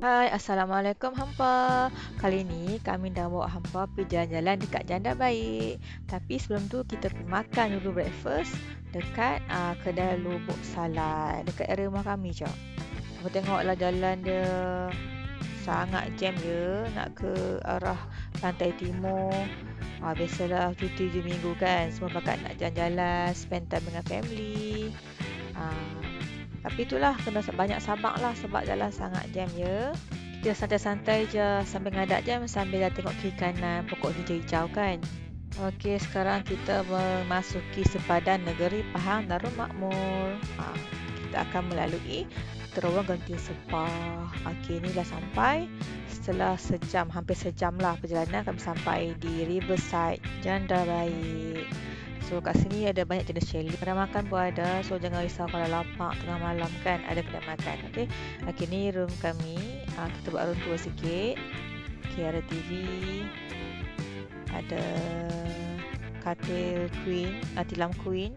Hai, Assalamualaikum hampa. Kali ni kami dah bawa hampa pergi jalan-jalan dekat Janda Baik. Tapi sebelum tu kita pergi makan dulu breakfast dekat kedai Lubuk Salad dekat area rumah kami je. Hampa tengoklah jalan dia sangat jam je nak ke arah pantai timur. Biasalah cuti je minggu kan. Semua pakat nak jalan-jalan, spend time dengan family. Ah, tapi itulah kena banyak sabar lah sebab jalan sangat jam ya. Kita santai-santai je sambil ngadak jam sambil dah tengok kiri kanan pokok hijau-hijau kan. Okey, sekarang kita memasuki sepadan negeri Pahang Darul Makmur. Kita akan melalui terowong Genting Sepah. Okey, ni dah sampai. Setelah sejam, hampir sejam lah perjalanan, kami sampai di Riverside Janda Baik. So kat sini ada banyak jenis chalet. Kedai makan pun ada. So jangan risau kalau lapar tengah malam kan, ada kedai makan. Okey. Okey, ni room kami. Kita buat room tour sikit. Okey, ada TV. Ada katil queen, tilam queen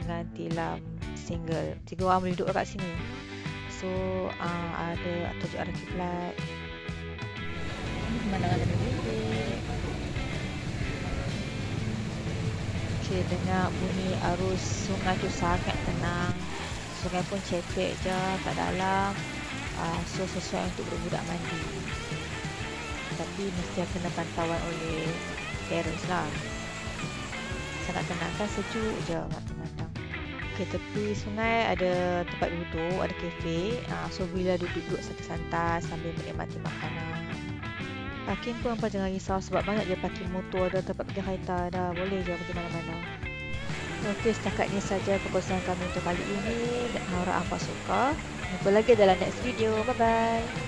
dengan tilam single. 3 orang boleh duduk kat sini. So ada tujuh arah kiblat. Ini pemandangan dari bilik. Okey, dengar bunyi arus sungai tu sangat tenang. Sungai pun cetek je kat dalam. So sesuai untuk budak mandi. Tapi mesti kena pantauan oleh parents lah. Sangat tenang kan, sejuk je matang-matang. Okey, tepi sungai ada tempat duduk, ada kafe. So bila duduk-duduk santai-santai sambil menikmati makanan. Parking pun apa jangan risau sebab banyak je parking motor, ada tempat parking kereta, dah boleh je pergi mana-mana. Okey, setakat ni saja perkongsian kami untuk kali ini. Harap hampa suka. Jumpa lagi dalam next video. Bye bye.